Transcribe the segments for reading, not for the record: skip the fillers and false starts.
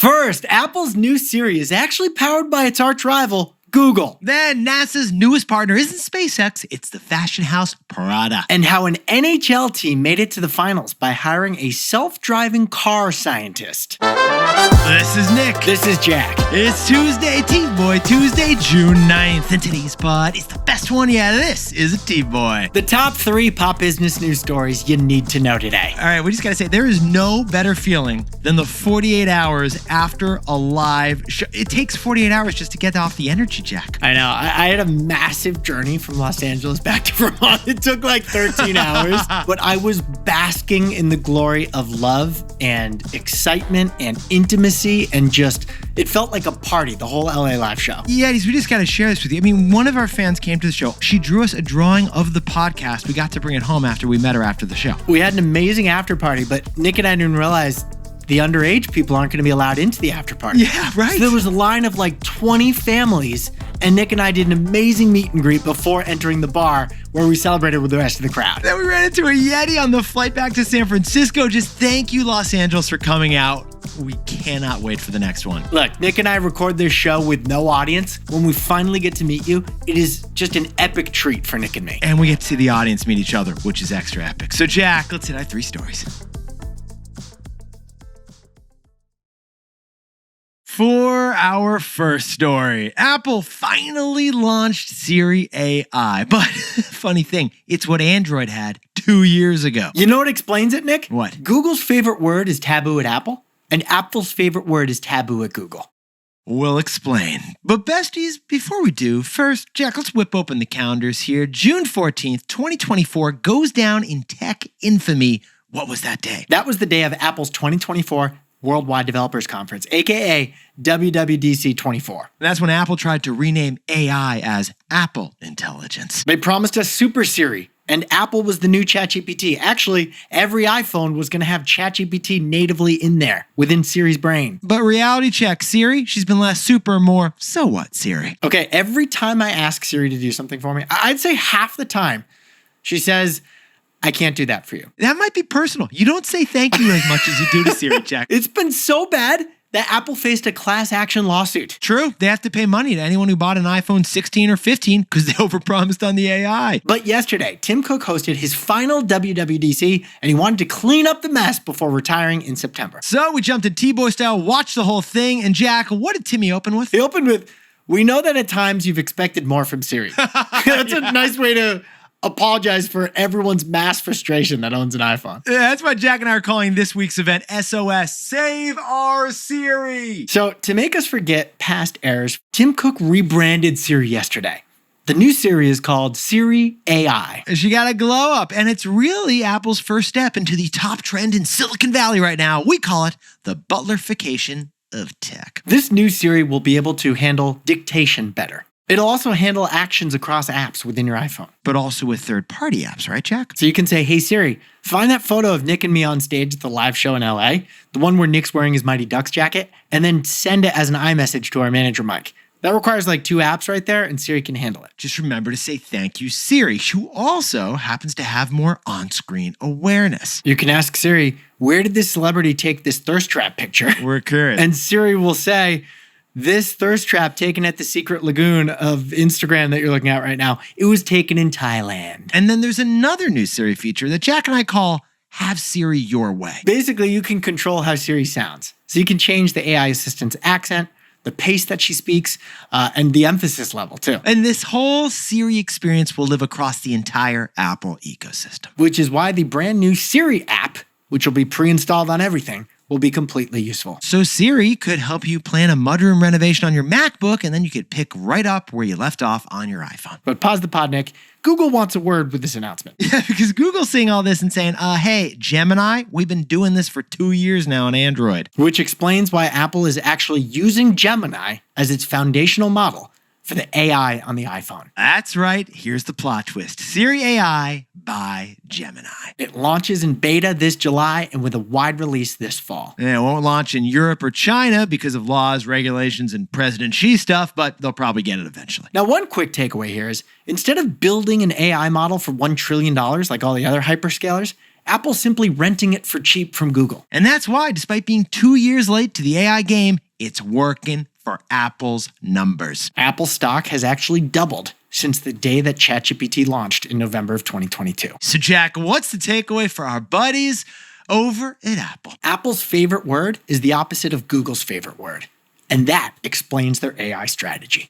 First, Apple's new Siri is actually powered by its arch rival, Google. Then NASA's newest partner isn't SpaceX, it's the fashion house Prada. And how an NHL team made it to the finals by hiring a self-driving car scientist. This is Nick. This is Jack. It's Tuesday, Teen Boy Tuesday, June 9th. And today's pod is the best one yet. This is a Teen Boy. The top 3 pop business news stories you need to know today. All right, we just got to say, there is no better feeling than the 48 hours after a live show. It takes 48 hours just to get off the energy, Jack. I know. I had a massive journey from Los Angeles back to Vermont. It took like 13 hours, but I was basking in the glory of love and excitement and intimacy and just, it felt like a party, the whole LA live show. Yeah, we just got to share this with you. I mean, one of our fans came to the show. She drew us a drawing of the podcast. We got to bring it home after we met her after the show. We had an amazing after party, but Nick and I didn't realize the underage people aren't going to be allowed into the after party. Yeah, right. So there was a line of like 20 families, and Nick and I did an amazing meet and greet before entering the bar where we celebrated with the rest of the crowd. Then we ran into a Yeti on the flight back to San Francisco. Just thank you, Los Angeles, for coming out. We cannot wait for the next one. Look, Nick and I record this show with no audience. When we finally get to meet you, it is just an epic treat for Nick and me. And we get to see the audience meet each other, which is extra epic. So, Jack, let's hit our 3 stories. For our first story, Apple finally launched Siri AI. But funny thing, it's what Android had 2 years ago. You know what explains it, Nick? What? Google's favorite word is taboo at Apple, and Apple's favorite word is taboo at Google. We'll explain. But besties, before we do, first, Jack, let's whip open the calendars here. June 14th, 2024 goes down in tech infamy. What was that day? That was the day of Apple's 2024 Worldwide Developers Conference, aka WWDC 24. That's when Apple tried to rename AI as Apple Intelligence. They promised us Super Siri, and Apple was the new ChatGPT. Actually, every iPhone was going to have ChatGPT natively in there, within Siri's brain. But reality check, Siri, she's been less super, more so what, Siri? Okay, every time I ask Siri to do something for me, I'd say half the time, she says, I can't do that for you. That might be personal. You don't say thank you as much as you do to Siri, Jack. It's been so bad that Apple faced a class action lawsuit. True. They have to pay money to anyone who bought an iPhone 16 or 15 because they overpromised on the AI. But yesterday, Tim Cook hosted his final WWDC, and he wanted to clean up the mess before retiring in September. So we jumped in T-Boy style, watched the whole thing, and Jack, what did Timmy open with? He opened with, we know that at times you've expected more from Siri. That's a nice way to apologize for everyone's mass frustration that owns an iPhone. Yeah, that's why Jack and I are calling this week's event SOS, Save Our Siri. So to make us forget past errors, Tim Cook rebranded Siri yesterday. The new Siri is called Siri AI. She got a glow up, and it's really Apple's first step into the top trend in Silicon Valley right now. We call it the butlerification of tech. This new Siri will be able to handle dictation better. It'll also handle actions across apps within your iPhone. But also with third-party apps, right, Jack? So you can say, hey Siri, find that photo of Nick and me on stage at the live show in LA, the one where Nick's wearing his Mighty Ducks jacket, and then send it as an iMessage to our manager, Mike. That requires like 2 apps right there, and Siri can handle it. Just remember to say thank you, Siri, who also happens to have more on-screen awareness. You can ask Siri, where did this celebrity take this thirst trap picture? We're current. And Siri will say, this thirst trap taken at the secret lagoon of Instagram that you're looking at right now, it was taken in Thailand. And then there's another new Siri feature that Jack and I call Have Siri Your Way. Basically, you can control how Siri sounds. So you can change the AI assistant's accent, the pace that she speaks, and the emphasis level too. And this whole Siri experience will live across the entire Apple ecosystem. Which is why the brand new Siri app, which will be pre-installed on everything, will be completely useful. So Siri could help you plan a mudroom renovation on your MacBook, and then you could pick right up where you left off on your iPhone. But pause the pod, Nick. Google wants a word with this announcement. Yeah, because Google's seeing all this and saying, hey, Gemini, we've been doing this for 2 years now on Android. Which explains why Apple is actually using Gemini as its foundational model for the AI on the iPhone. That's right. Here's the plot twist. Siri AI by Gemini. It launches in beta this July and with a wide release this fall. And it won't launch in Europe or China because of laws, regulations, and President Xi stuff, but they'll probably get it eventually. Now, one quick takeaway here is instead of building an AI model for $1 trillion like all the other hyperscalers, Apple's simply renting it for cheap from Google. And that's why, despite being 2 years late to the AI game, it's working for Apple's numbers. Apple stock has actually doubled since the day that ChatGPT launched in November of 2022. So Jack, what's the takeaway for our buddies over at Apple? Apple's favorite word is the opposite of Google's favorite word. And that explains their AI strategy.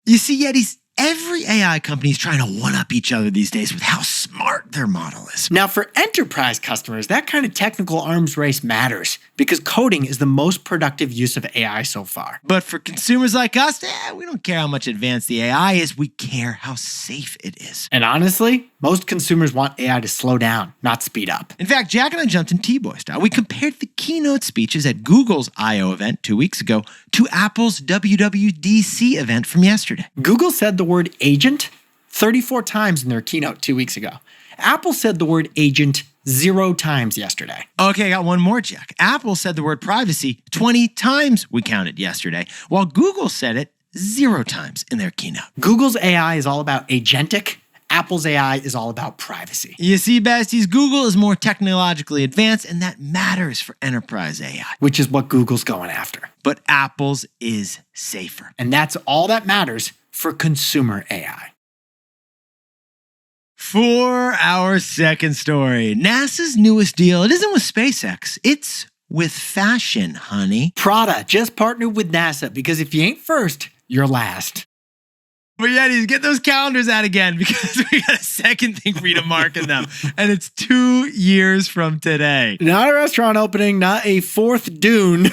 You see, Yetis, every AI company is trying to one-up each other these days with how smart their model is. Now, for enterprise customers, that kind of technical arms race matters because coding is the most productive use of AI so far. But for consumers like us, we don't care how much advanced the AI is. We care how safe it is. And honestly, most consumers want AI to slow down, not speed up. In fact, Jack and I jumped in T-Boy style. We compared the keynote speeches at Google's I.O. event 2 weeks ago to Apple's WWDC event from yesterday. Google said the word agent 34 times in their keynote 2 weeks ago. Apple said the word agent 0 times yesterday. Okay, I got one more, Jack. Apple said the word privacy 20 times, we counted yesterday, while Google said it 0 times in their keynote. Google's AI is all about agentic. Apple's AI is all about privacy. You see, besties, Google is more technologically advanced, and that matters for enterprise AI. Which is what Google's going after. But Apple's is safer. And that's all that matters for consumer AI. For our second story, NASA's newest deal, it isn't with SpaceX, it's with fashion, honey. Prada just partnered with NASA because if you ain't first, you're last. But Yetis, get those calendars out again because we got a second thing for you to mark in them. And it's 2 years from today. Not a restaurant opening, not a fourth Dune,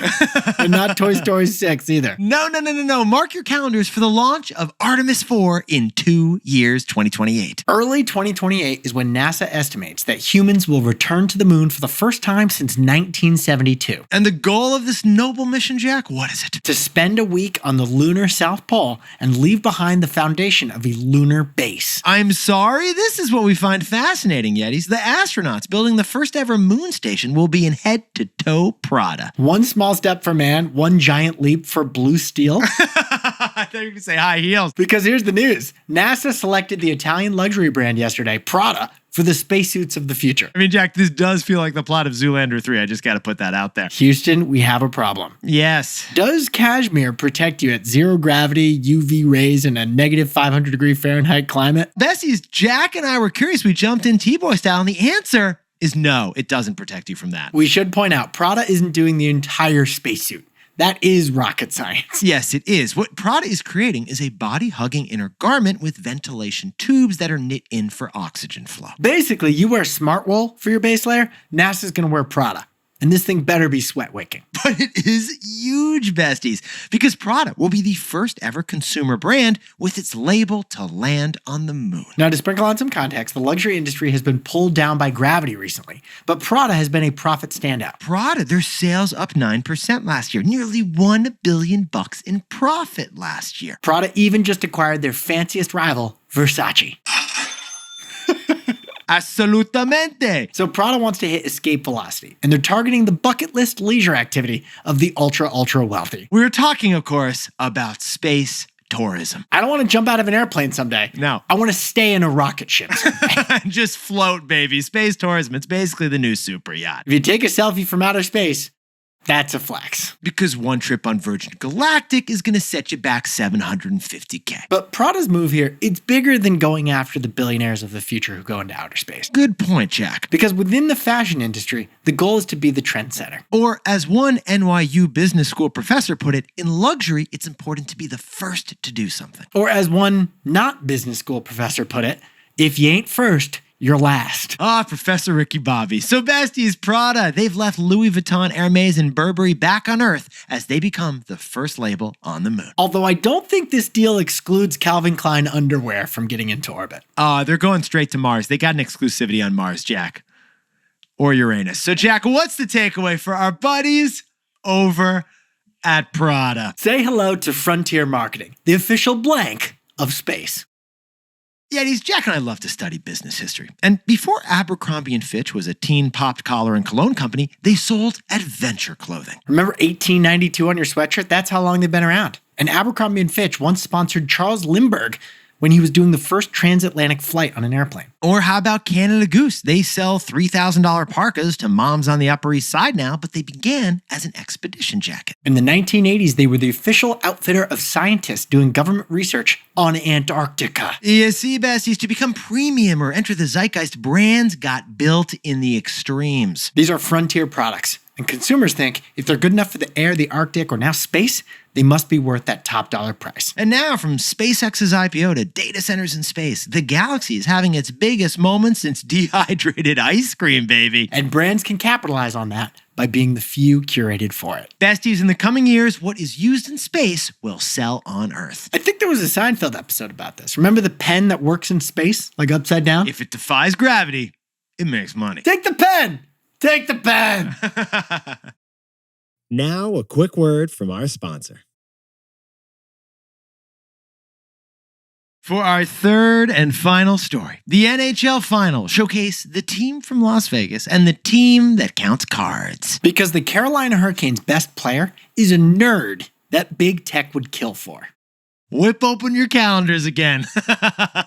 and not Toy Story 6 either. No. Mark your calendars for the launch of Artemis IV in 2 years, 2028. Early 2028 is when NASA estimates that humans will return to the moon for the first time since 1972. And the goal of this noble mission, Jack, what is it? To spend a week on the lunar South Pole and leave behind the foundation of a lunar base. I'm sorry, this is what we find fascinating, Yetis. The astronauts building the first ever moon station will be in head-to-toe Prada. One small step for man, one giant leap for blue steel. I thought you were going to say high heels. Because here's the news. NASA selected the Italian luxury brand yesterday, Prada, for the spacesuits of the future. I mean, Jack, this does feel like the plot of Zoolander 3. I just got to put that out there. Houston, we have a problem. Yes. Does cashmere protect you at zero gravity, UV rays, and a negative 500 degree Fahrenheit climate? Besties, Jack and I were curious. We jumped in T-Boy style, and the answer is no, it doesn't protect you from that. We should point out, Prada isn't doing the entire spacesuit. That is rocket science. Yes, it is. What Prada is creating is a body-hugging inner garment with ventilation tubes that are knit in for oxygen flow. Basically, you wear smart wool for your base layer, NASA's gonna wear Prada. And this thing better be sweat wicking. But it is huge, besties, because Prada will be the first ever consumer brand with its label to land on the moon. Now, to sprinkle on some context, the luxury industry has been pulled down by gravity recently, but Prada has been a profit standout. Prada, their sales up 9% last year, nearly $1 billion in profit last year. Prada even just acquired their fanciest rival, Versace. Absolutamente. So Prada wants to hit escape velocity, and they're targeting the bucket list leisure activity of the ultra wealthy. We're talking, of course, about space tourism. I don't want to jump out of an airplane someday. No. I want to stay in a rocket ship. Just float, baby. Space tourism, it's basically the new super yacht. If you take a selfie from outer space, that's a flex. Because one trip on Virgin Galactic is going to set you back $750K. But Prada's move here, it's bigger than going after the billionaires of the future who go into outer space. Good point, Jack. Because within the fashion industry, the goal is to be the trendsetter. Or as one NYU business school professor put it, in luxury, it's important to be the first to do something. Or as one not business school professor put it, if you ain't first, you're last. Professor Ricky Bobby. So besties, Prada, they've left Louis Vuitton, Hermes, and Burberry back on Earth as they become the first label on the moon. Although I don't think this deal excludes Calvin Klein underwear from getting into orbit. They're going straight to Mars. They got an exclusivity on Mars, Jack. Or Uranus. So Jack, what's the takeaway for our buddies over at Prada? Say hello to Frontier Marketing, the official blank of space. Yetis, Jack and I love to study business history. And before Abercrombie & Fitch was a teen popped collar and cologne company, they sold adventure clothing. Remember 1892 on your sweatshirt? That's how long they've been around. And Abercrombie & Fitch once sponsored Charles Lindbergh when he was doing the first transatlantic flight on an airplane. Or how about Canada Goose? They sell $3,000 parkas to moms on the Upper East Side now, but they began as an expedition jacket. In the 1980s, they were the official outfitter of scientists doing government research on Antarctica. You see, besties, to become premium or enter the zeitgeist, brands got built in the extremes. These are frontier products, and consumers think if they're good enough for the air, the Arctic, or now space, they must be worth that top dollar price. And now, from SpaceX's IPO to data centers in space, the galaxy is having its biggest moment since dehydrated ice cream, baby. And brands can capitalize on that by being the few curated for it. Besties, in the coming years, what is used in space will sell on Earth. I think there was a Seinfeld episode about this. Remember the pen that works in space, like upside down? If it defies gravity, it makes money. Take the pen! Take the pen! Now, a quick word from our sponsor. For our third and final story, the NHL Final showcase the team from Las Vegas and the team that counts cards. Because the Carolina Hurricanes' best player is a nerd that big tech would kill for. Whip open your calendars again,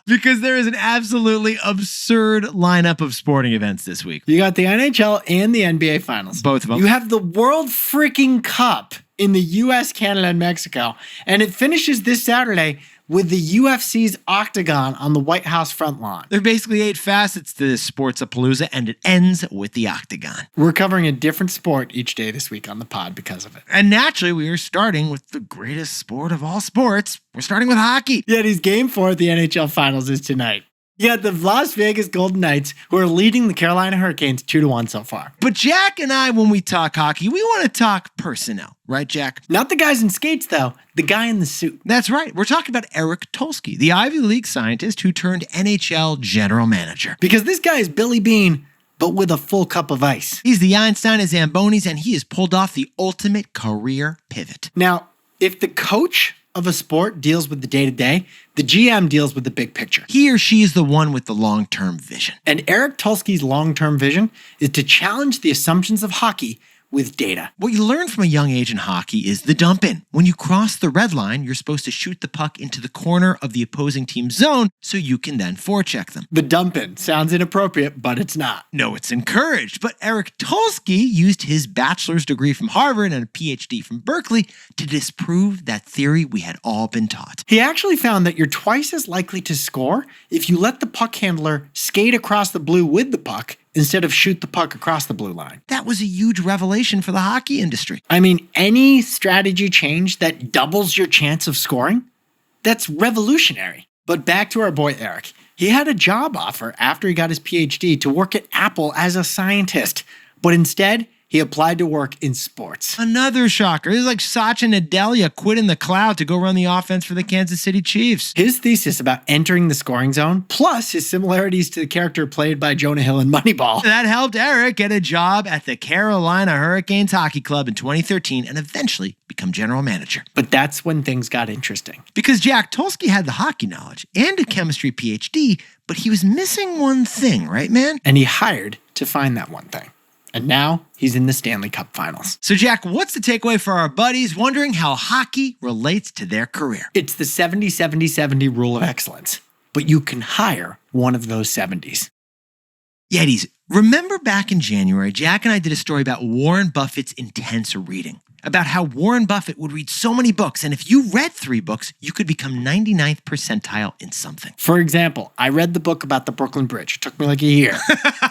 because there is an absolutely absurd lineup of sporting events this week. You got the NHL and the NBA Finals. Both of them. You have the World freaking Cup in the US, Canada, and Mexico. And it finishes this Saturday with the UFC's Octagon on the White House front lawn. There are basically 8 facets to this Sportsapalooza, and it ends with the Octagon. We're covering a different sport each day this week on the pod because of it. And naturally, we are starting with the greatest sport of all sports. We're starting with hockey. Yeah, his game 4 at the NHL Finals is tonight. You got the Las Vegas Golden Knights, who are leading the Carolina Hurricanes 2-1 so far. But Jack and I, when we talk hockey, we want to talk personnel. Right, Jack? Not the guys in skates, though. The guy in the suit. That's right. We're talking about Eric Tulsky, the Ivy League scientist who turned NHL general manager. Because this guy is Billy Bean, but with a full cup of ice. He's the Einstein of Zambonis, and he has pulled off the ultimate career pivot. Now, if the coach of a sport deals with the day-to-day, the GM deals with the big picture. He or she is the one with the long-term vision. And Eric Tulsky's long-term vision is to challenge the assumptions of hockey with data. What you learn from a young age in hockey is the dump in. When you cross the red line, you're supposed to shoot the puck into the corner of the opposing team's zone so you can then forecheck them. The dump in sounds inappropriate, but it's not. No, it's encouraged. But Eric Tulsky used his bachelor's degree from Harvard and a PhD from Berkeley to disprove that theory we had all been taught. He actually found that you're twice as likely to score if you let the puck handler skate across the blue with the puck instead of shoot the puck across the blue line. That was a huge revelation for the hockey industry. I mean, any strategy change that doubles your chance of scoring, that's revolutionary. But back to our boy Eric. He had a job offer after he got his PhD to work at Apple as a scientist, but instead, he applied to work in sports. Another shocker. It was like Satya Nadella quit in the cloud to go run the offense for the Kansas City Chiefs. His thesis about entering the scoring zone, plus his similarities to the character played by Jonah Hill in Moneyball. That helped Eric get a job at the Carolina Hurricanes Hockey Club in 2013 and eventually become general manager. But that's when things got interesting. Because Jack Tulsky had the hockey knowledge and a chemistry PhD, but he was missing one thing, right, man? And he hired to find that one thing. And now he's in the Stanley Cup Finals. So, Jack, what's the takeaway for our buddies wondering how hockey relates to their career? It's the 70-70-70 rule of excellence. But you can hire one of those 70s. Yetis, remember back in January, Jack and I did a story about Warren Buffett's intense reading. About how Warren Buffett would read so many books, and if you read 3 books, you could become 99th percentile in something. For example, I read the book about the Brooklyn Bridge. It took me like a year.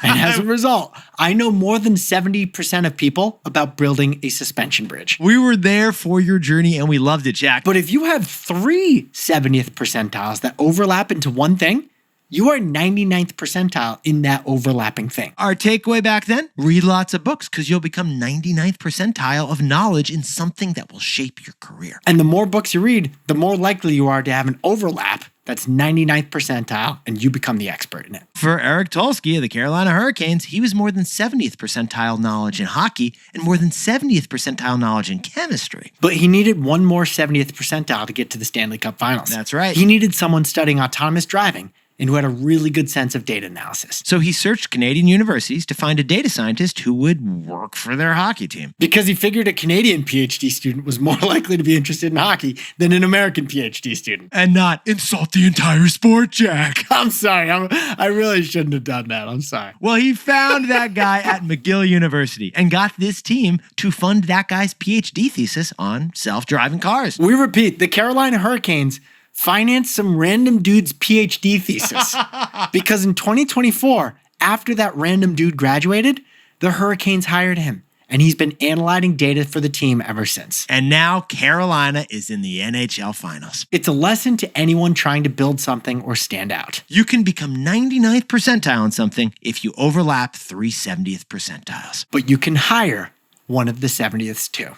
And as a result, I know more than 70% of people about building a suspension bridge. We were there for your journey, and we loved it, Jack. But if you have 3 70th percentiles that overlap into one thing, you are 99th percentile in that overlapping thing. Our takeaway back then, read lots of books because you'll become 99th percentile of knowledge in something that will shape your career. And the more books you read, the more likely you are to have an overlap that's 99th percentile and you become the expert in it. For Eric Tulsky of the Carolina Hurricanes, he was more than 70th percentile knowledge in hockey and more than 70th percentile knowledge in chemistry. But he needed one more 70th percentile to get to the Stanley Cup Finals. That's right. He needed someone studying autonomous driving and who had a really good sense of data analysis. So he searched Canadian universities to find a data scientist who would work for their hockey team. Because he figured a Canadian PhD student was more likely to be interested in hockey than an American PhD student. And not insult the entire sport, Jack. I'm sorry. I really shouldn't have done that. I'm sorry. Well, he found that guy at McGill University and got this team to fund that guy's PhD thesis on self-driving cars. We repeat, the Carolina Hurricanes financed some random dude's PhD thesis. Because in 2024, after that random dude graduated, the Hurricanes hired him. And he's been analyzing data for the team ever since. And now Carolina is in the NHL Finals. It's a lesson to anyone trying to build something or stand out. You can become 99th percentile on something if you overlap 3 70th percentiles. But you can hire one of the 70ths too.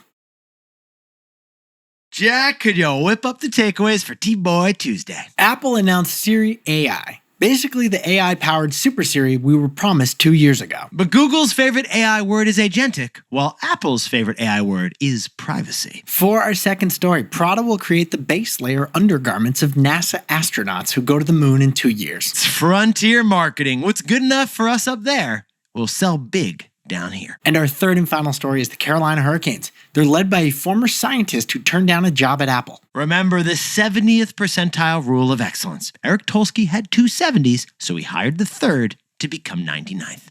Jack, could you whip up the takeaways for T-Boy Tuesday? Apple announced Siri AI. Basically the AI-powered Super Siri we were promised 2 years ago. But Google's favorite AI word is agentic, while Apple's favorite AI word is privacy. For our second story, Prada will create the base layer undergarments of NASA astronauts who go to the moon in 2 years. It's frontier marketing. What's good enough for us up there will sell big down here. And our third and final story is the Carolina Hurricanes. They're led by a former scientist who turned down a job at Apple. Remember the 70th percentile rule of excellence. Eric Tulsky had 2 70s, so he hired the third to become 99th.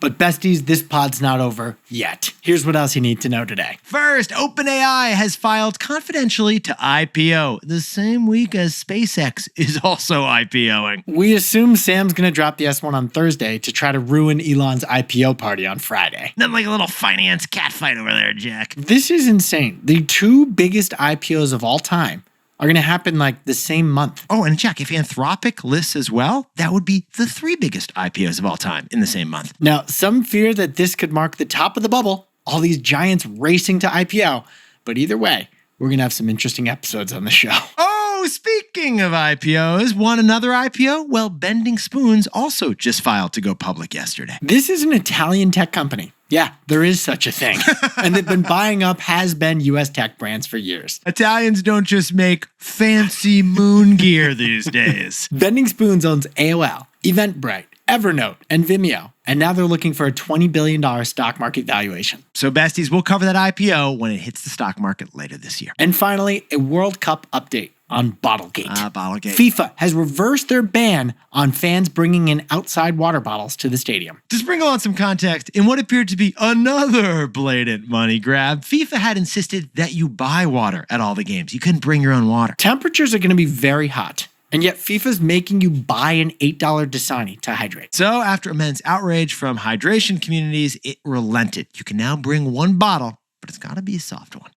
But besties, this pod's not over yet. Here's what else you need to know today. First, OpenAI has filed confidentially to IPO the same week as SpaceX is also IPOing. We assume Sam's going to drop the S1 on Thursday to try to ruin Elon's IPO party on Friday. Nothing like a little finance catfight over there, Jack. This is insane. The 2 biggest IPOs of all time are going to happen like the same month. Oh, and Jack, if Anthropic lists as well, that would be the 3 biggest IPOs of all time in the same month. Now, some fear that this could mark the top of the bubble, all these giants racing to IPO. But either way, we're going to have some interesting episodes on the show. Oh, speaking of IPOs, want another IPO? Well, Bending Spoons also just filed to go public yesterday. This is an Italian tech company. Yeah, there is such a thing. And they've been buying up has-been U.S. tech brands for years. Italians don't just make fancy moon gear these days. Bending Spoons owns AOL, Eventbrite, Evernote, and Vimeo. And now they're looking for a $20 billion stock market valuation. So besties, we'll cover that IPO when it hits the stock market later this year. And finally, a World Cup update on Bottlegate. Bottlegate. FIFA has reversed their ban on fans bringing in outside water bottles to the stadium. To sprinkle on some context, in what appeared to be another blatant money grab, FIFA had insisted that you buy water at all the games. You couldn't bring your own water. Temperatures are going to be very hot. And yet FIFA's making you buy an $8 Dasani to hydrate. So after immense outrage from hydration communities, it relented. You can now bring 1 bottle, but it's got to be a soft one.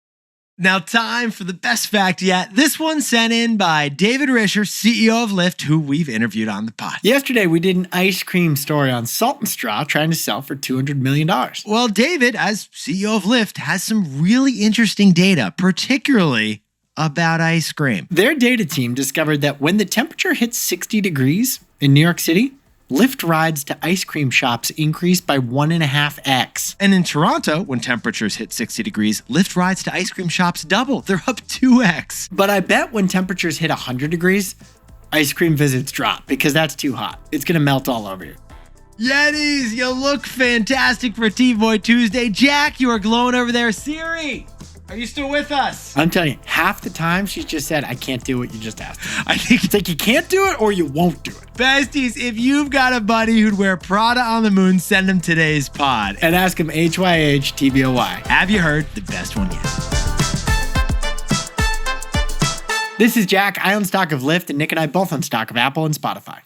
Now time for the best fact yet. This one sent in by David Risher, CEO of Lyft, who we've interviewed on the pod. Yesterday, we did an ice cream story on Salt and Straw trying to sell for $200 million. Well, David, as CEO of Lyft, has some really interesting data, particularly about ice cream. Their data team discovered that when the temperature hits 60 degrees in New York City, Lyft rides to ice cream shops increased by 1.5x. And in Toronto, when temperatures hit 60 degrees, Lyft rides to ice cream shops double. They're up 2x. But I bet when temperatures hit 100 degrees, ice cream visits drop because that's too hot. It's going to melt all over you. Yetis, you look fantastic for T-Boy Tuesday. Jack, you are glowing over there. Siri, are you still with us? I'm telling you, half the time she's just said, I can't do what you just asked me. I think It's like you can't do it or you won't do it. besties, if you've got a buddy who'd wear Prada on the moon, send him today's pod. And ask him HYHTBOY. Have you heard the best one yet? This is Jack. I own stock of Lyft, and Nick and I both own stock of Apple and Spotify.